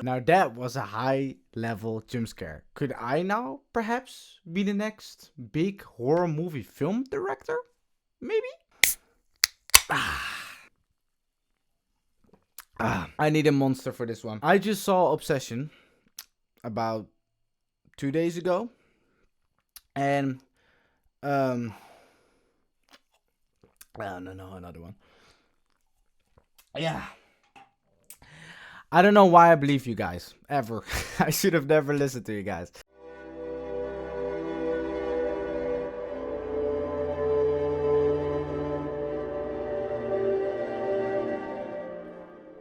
Now that was a high level jump scare. Could I now perhaps be the next big horror movie film director? Maybe? I need a monster for this one. I just saw Obsession about 2 days ago. And oh, no, another one. Yeah. I don't know why I believe you guys. Ever. I should have never listened to you guys.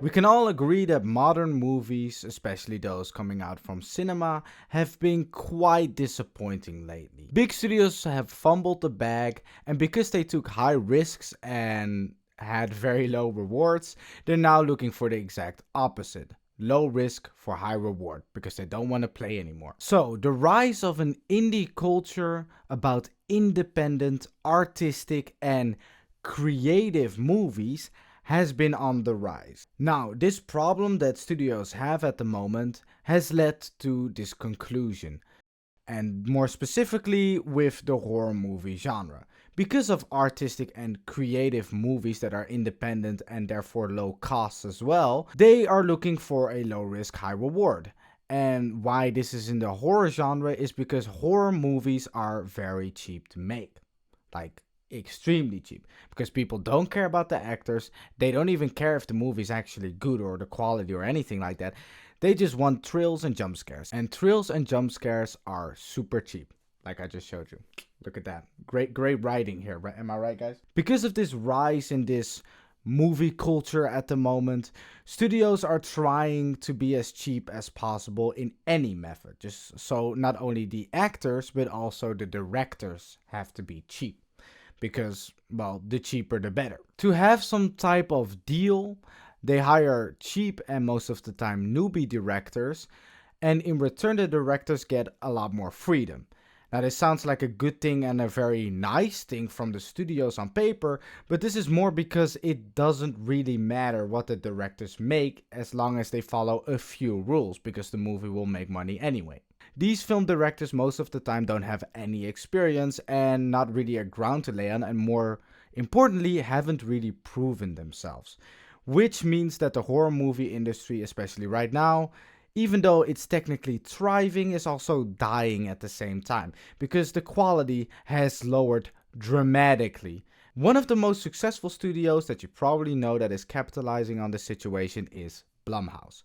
We can all agree that modern movies, especially those coming out from cinema, have been quite disappointing lately. Big studios have fumbled the bag, and because they took high risks and had very low rewards, they're now looking for the exact opposite. Low risk for high reward, because they don't want to play anymore. So, the rise of an indie culture about independent, artistic, and creative movies has been on the rise. Now, this problem that studios have at the moment has led to this conclusion, and more specifically with the horror movie genre. Because of artistic and creative movies that are independent and therefore low cost as well, they are looking for a low risk, high reward. And why this is in the horror genre is because horror movies are very cheap to make. Like, extremely cheap, because people don't care about the actors. They don't even care if the movie is actually good or the quality or anything like that. They just want thrills and jump scares, and thrills and jump scares are super cheap, like I just showed you. Look at that. Great writing here, right? Am I right, guys? Because of this rise in this movie culture at the moment, studios are trying to be as cheap as possible in any method, just so not only the actors but also the directors have to be cheap. Because, well, the cheaper the better. To have some type of deal, they hire cheap and most of the time newbie directors, and in return the directors get a lot more freedom. Now, this sounds like a good thing and a very nice thing from the studios on paper, but this is more because it doesn't really matter what the directors make as long as they follow a few rules, because the movie will make money anyway. These film directors most of the time don't have any experience and not really a ground to lay on, and more importantly, haven't really proven themselves. Which means that the horror movie industry, especially right now, even though it's technically thriving, is also dying at the same time, because the quality has lowered dramatically. One of the most successful studios that you probably know that is capitalizing on the situation is Blumhouse.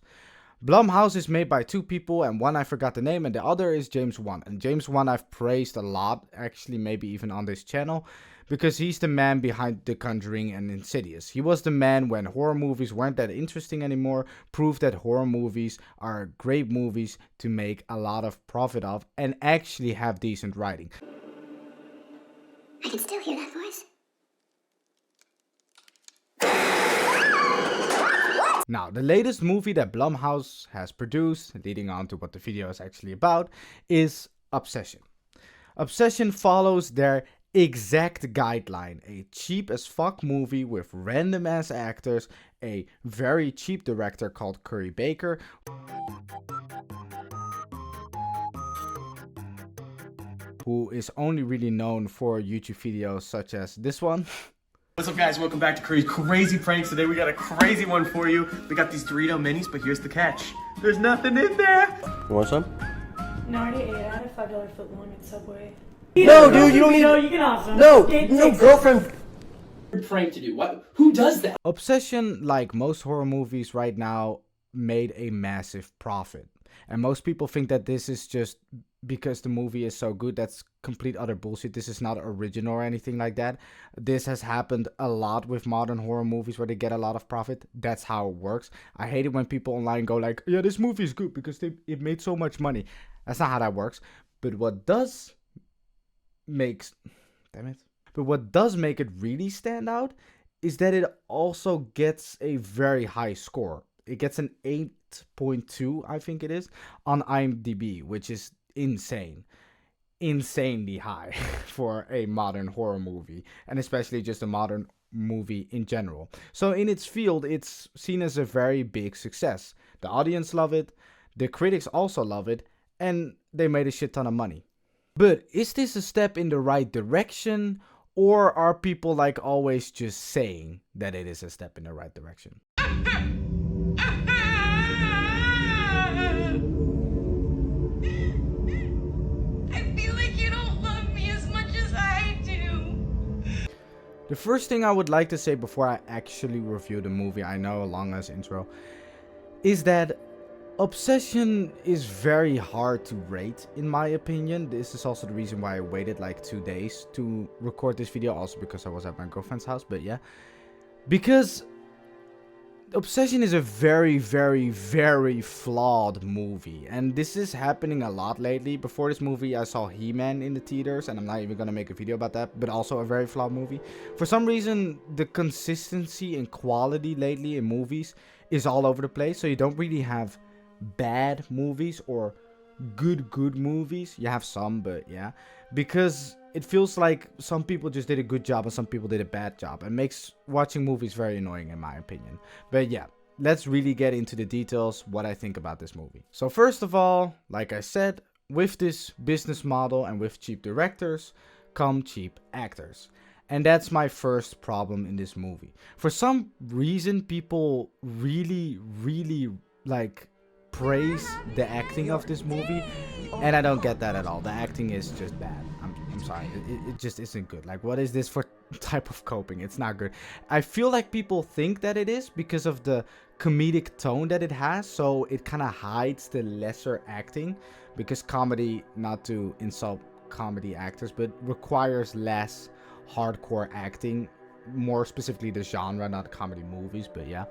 Blumhouse is made by two people, and one I forgot the name, and the other is James Wan. And James Wan I've praised a lot, actually maybe even on this channel, because he's the man behind The Conjuring and Insidious. He was the man when horror movies weren't that interesting anymore, proved that horror movies are great movies to make a lot of profit of and actually have decent writing. I can still hear that voice. Now, the latest movie that Blumhouse has produced, leading on to what the video is actually about, is Obsession. Obsession follows their exact guideline: a cheap as fuck movie with random ass actors, a very cheap director called Curry Baker, who is only really known for YouTube videos such as this one. What's up, guys? Welcome back to Curry's Crazy Pranks. Today we got a crazy one for you. We got these Dorito minis, but here's the catch. There's nothing in there. You want some? No, I already ate it. I had a $5 foot long at Subway. No, dude, you don't need. No, you can have some. No, girlfriend. Prank to do. What? Who does that? Obsession, like most horror movies right now, made a massive profit. And most people think that this is just because the movie is so good. That's complete utter bullshit. This is not original or anything like that. This has happened a lot with modern horror movies where they get a lot of profit. That's how it works. I hate it when people online go like, yeah, this movie is good because it made so much money. That's not how that works. But what does make it really stand out is that it also gets a very high score. It gets an 8.2, I think it is, on IMDb, which is insanely high for a modern horror movie, and especially just a modern movie in general. So in its field, it's seen as a very big success. The audience love it, the critics also love it, and they made a shit ton of money. But is this a step in the right direction, or are people like always just saying that it is a step in the right direction? The first thing I would like to say before I actually review the movie, I know a long ass intro, is that Obsession is very hard to rate in my opinion. This is also the reason why I waited like 2 days to record this video, also because I was at my girlfriend's house, but yeah. Because Obsession is a very, very, very flawed movie, and this is happening a lot lately. Before this movie, I saw He-Man in the theaters, and I'm not even gonna make a video about that, but also a very flawed movie. For some reason, the consistency and quality lately in movies is all over the place, so you don't really have bad movies or good movies. You have some, but yeah, because it feels like some people just did a good job and some people did a bad job. It makes watching movies very annoying in my opinion. But yeah, let's really get into the details, what I think about this movie. So first of all, like I said, with this business model and with cheap directors come cheap actors. And that's my first problem in this movie. For some reason, people really like praise the acting of this movie, and I don't get that at all. The acting is just bad. I'm sorry, it just isn't good. Like, what is this for type of coping? It's not good. I feel like people think that it is because of the comedic tone that it has, so it kind of hides the lesser acting, because comedy, not to insult comedy actors, but requires less hardcore acting, more specifically the genre, not comedy movies, but yeah.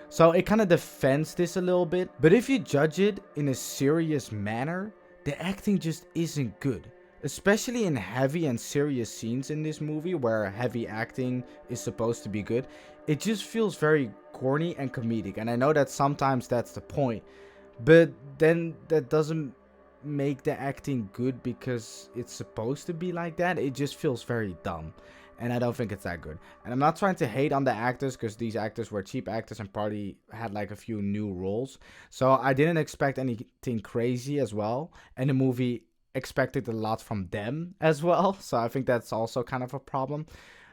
So it kind of defends this a little bit, but if you judge it in a serious manner, the acting just isn't good. Especially in heavy and serious scenes in this movie where heavy acting is supposed to be good, it just feels very corny and comedic. And I know that sometimes that's the point, but then that doesn't make the acting good because it's supposed to be like that. It just feels very dumb, and I don't think it's that good. And I'm not trying to hate on the actors, because these actors were cheap actors and probably had like a few new roles, so I didn't expect anything crazy as well, and the movie expected a lot from them as well, so I think that's also kind of a problem.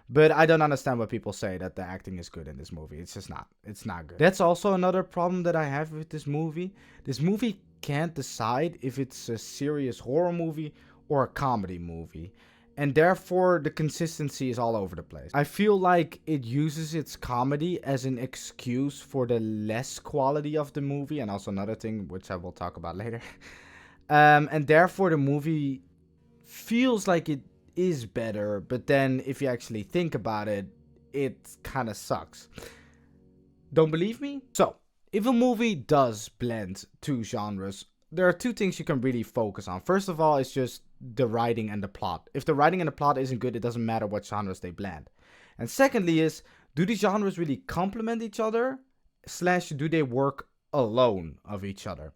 But I don't understand what people say that the acting is good in this movie. It's just not. It's not good. That's also another problem that I have with this movie. This movie can't decide if it's a serious horror movie or a comedy movie, and therefore the consistency is all over the place. I feel like it uses its comedy as an excuse for the less quality of the movie, and also another thing which I will talk about later. And therefore the movie feels like it is better, but then if you actually think about it, it kind of sucks. Don't believe me? So, if a movie does blend two genres, there are two things you can really focus on. First of all, it's just the writing and the plot. If the writing and the plot isn't good, it doesn't matter what genres they blend. And secondly is, do the genres really complement each other, / do they work alone of each other?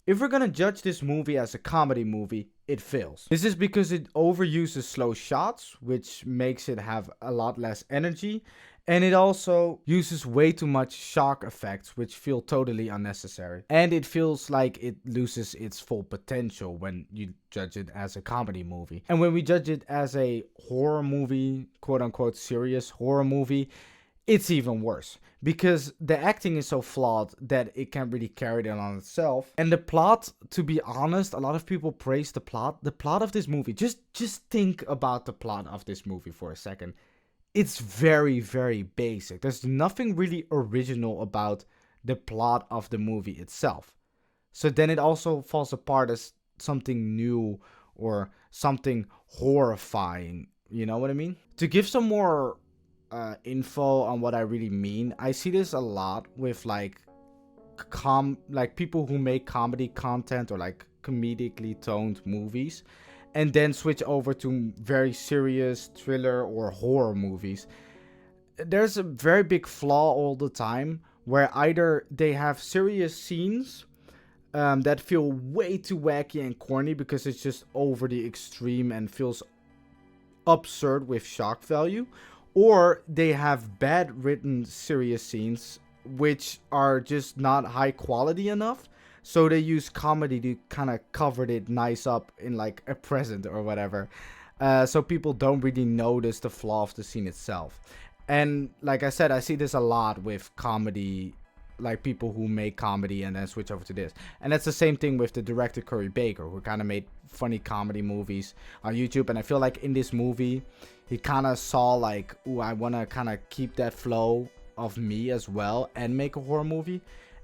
If we're gonna judge this movie as a comedy movie, it fails. This is because it overuses slow shots, which makes it have a lot less energy, and it also uses way too much shock effects, which feel totally unnecessary. And it feels like it loses its full potential when you judge it as a comedy movie. And when we judge it as a horror movie, quote unquote serious horror movie, it's even worse, because the acting is so flawed that it can't really carry it on itself. And the plot, to be honest, a lot of people praise the plot. The plot of this movie, just think about the plot of this movie for a second. It's very, very basic. There's nothing really original about the plot of the movie itself. So then it also falls apart as something new or something horrifying. You know what I mean? To give some more info on what I really mean, I see this a lot with like people who make comedy content or like comedically toned movies and then switch over to very serious thriller or horror movies. There's a very big flaw all the time where either they have serious scenes that feel way too wacky and corny because it's just over the extreme and feels absurd with shock value, or they have bad written serious scenes which are just not high quality enough, so they use comedy to kind of cover it nice up in like a present or whatever, so people don't really notice the flaw of the scene itself. And like I said, I see this a lot with comedy, like people who make comedy and then switch over to this. And that's the same thing with the director Curry Baker, who kind of made funny comedy movies on YouTube. And I feel like in this movie, he kind of saw like, ooh, I want to kind of keep that flow of me as well and make a horror movie.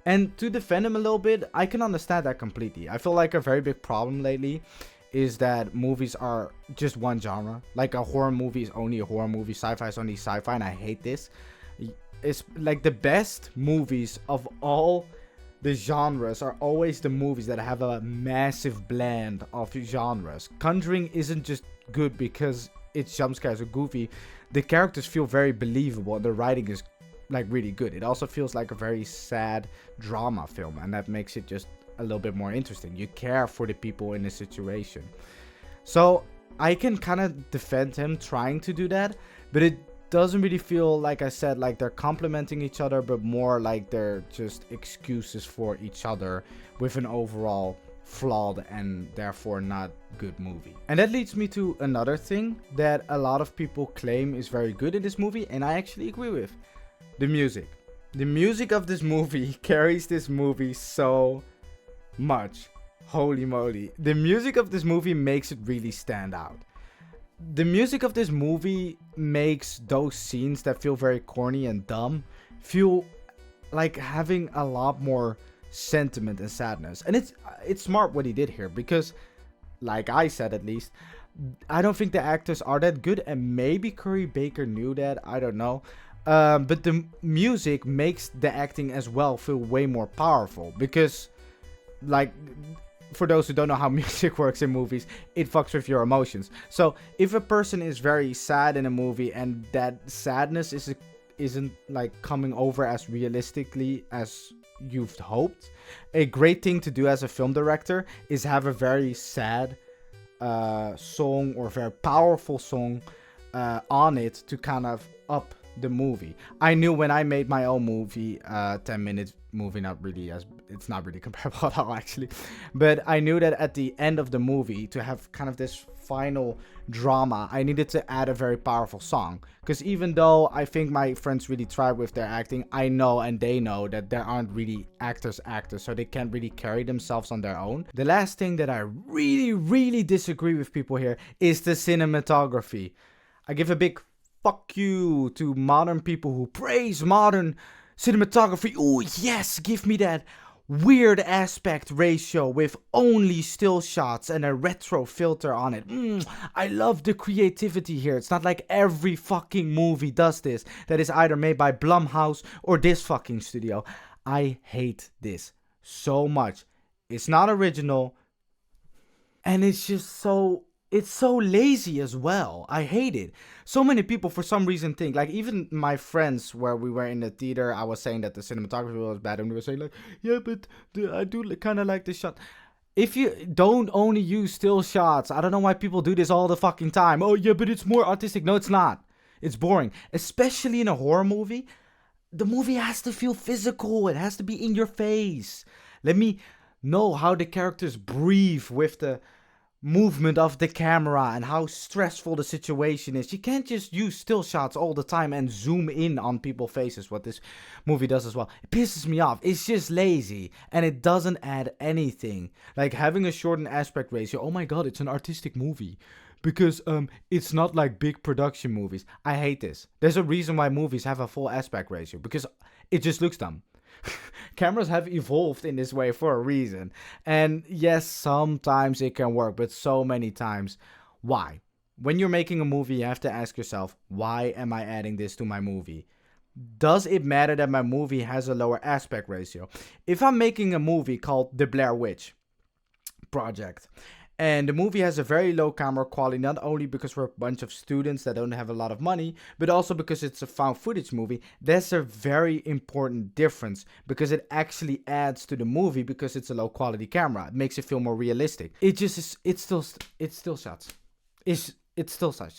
And to defend him a little bit, I can understand that completely. I feel like a very big problem lately is that movies are just one genre. Like a horror movie is only a horror movie, sci-fi is only sci-fi, and I hate this. It's like the best movies of all the genres are always the movies that have a massive blend of genres. Conjuring isn't just good because its jump scares are goofy. The characters feel very believable and the writing is like really good. It also feels like a very sad drama film, and that makes it just a little bit more interesting. You care for the people in the situation. So I can kind of defend him trying to do that, but it doesn't really feel, like I said, like they're complementing each other, but more like they're just excuses for each other with an overall flawed and therefore not good movie. And that leads me to another thing that a lot of people claim is very good in this movie, and I actually agree with. The music. The music of this movie carries this movie so much. Holy moly. The music of this movie makes it really stand out. The music of this movie makes those scenes that feel very corny and dumb feel like having a lot more sentiment and sadness. And it's smart what he did here, because like I said, at least, I don't think the actors are that good, and maybe Curry Baker knew that, I don't know. But the music makes the acting as well feel way more powerful, because like, for those who don't know how music works in movies, it fucks with your emotions. So if a person is very sad in a movie and that sadness isn't like coming over as realistically as you've hoped, a great thing to do as a film director is have a very sad song or very powerful song on it to kind of up the movie. I knew when I made my own movie, 10-minute movie, it's not really comparable at all actually, but I knew that at the end of the movie, to have kind of this final drama, I needed to add a very powerful song, because even though I think my friends really tried with their acting, I know and they know that there aren't really actors, so they can't really carry themselves on their own. The last thing that I really disagree with people here is the cinematography. I give a big fuck you to modern people who praise modern cinematography. Oh yes, give me that weird aspect ratio with only still shots and a retro filter on it. I love the creativity here. It's not like every fucking movie does this that is either made by Blumhouse or this fucking studio. I hate this so much. It's not original, and it's just so... it's so lazy as well. I hate it. So many people for some reason think, like even my friends where we were in the theater, I was saying that the cinematography was bad, and we were saying like, yeah, but I do kind of like the shot. If you don't only use still shots, I don't know why people do this all the fucking time. Oh yeah, but it's more artistic. No, it's not. It's boring. Especially in a horror movie. The movie has to feel physical. It has to be in your face. Let me know how the characters breathe with the movement of the camera and how stressful the situation is. You can't just use still shots all the time and zoom in on people's faces, what this movie does as well. It pisses me off. It's just lazy and it doesn't add anything. Like having a shortened aspect ratio, oh my god, it's an artistic movie because it's not like big production movies. I hate this. There's a reason why movies have a full aspect ratio, because it just looks dumb. Cameras have evolved in this way for a reason. And yes, sometimes it can work, but so many times, why? When you're making a movie, you have to ask yourself, why am I adding this to my movie? Does it matter that my movie has a lower aspect ratio? If I'm making a movie called The Blair Witch Project, and the movie has a very low camera quality, not only because we're a bunch of students that don't have a lot of money, but also because it's a found footage movie, that's a very important difference, because it actually adds to the movie because it's a low quality camera. It makes it feel more realistic. It just is, it's still shots. It's still such.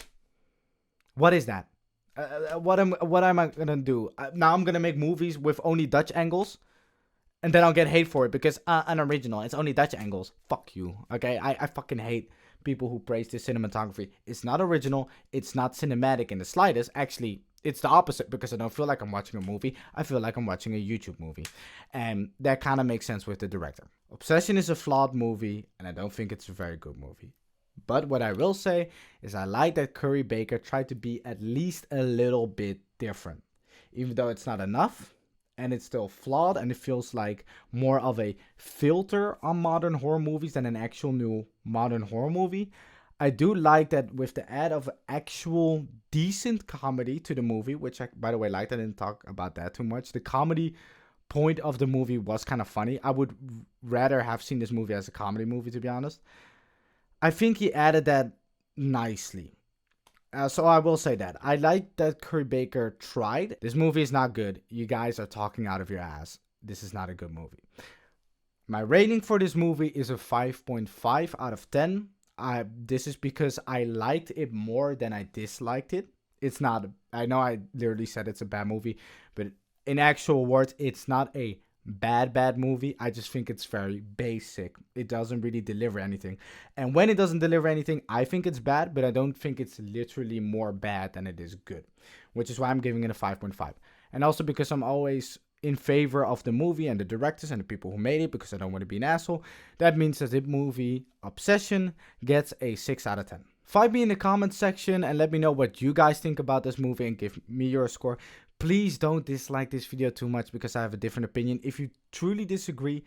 What is that? What am I gonna do? Now I'm gonna make movies with only Dutch angles, and then I'll get hate for it because unoriginal. It's only Dutch angles. Fuck you. Okay, I fucking hate people who praise this cinematography. It's not original. It's not cinematic in the slightest. Actually, it's the opposite because I don't feel like I'm watching a movie. I feel like I'm watching a YouTube movie, and that kind of makes sense with the director. Obsession is a flawed movie, and I don't think it's a very good movie. But what I will say is I like that Curry Baker tried to be at least a little bit different. Even though it's not enough, and it's still flawed, and it feels like more of a filter on modern horror movies than an actual new modern horror movie. I do like that with the add of actual decent comedy to the movie, which I, by the way, liked. I didn't talk about that too much. The comedy point of the movie was kind of funny. I would rather have seen this movie as a comedy movie, to be honest. I think he added that nicely. So I will say that. I like that Curry Baker tried. This movie is not good. You guys are talking out of your ass. This is not a good movie. My rating for this movie is a 5.5 out of 10. This is because I liked it more than I disliked it. It's not, I know I literally said it's a bad movie, but in actual words, it's not a bad movie. I just think it's very basic. It doesn't really deliver anything. And when it doesn't deliver anything, I think it's bad, but I don't think it's literally more bad than it is good, which is why I'm giving it a 5.5. And also because I'm always in favor of the movie and the directors and the people who made it, because I don't want to be an asshole. That means that the movie Obsession gets a 6 out of 10. Find me in the comments section and let me know what you guys think about this movie and give me your score. Please don't dislike this video too much because I have a different opinion. If you truly disagree,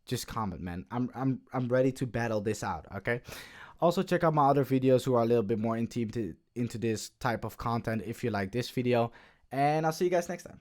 just comment, man. I'm ready to battle this out, okay? Also, check out my other videos who are a little bit more into this type of content if you like this video. And I'll see you guys next time.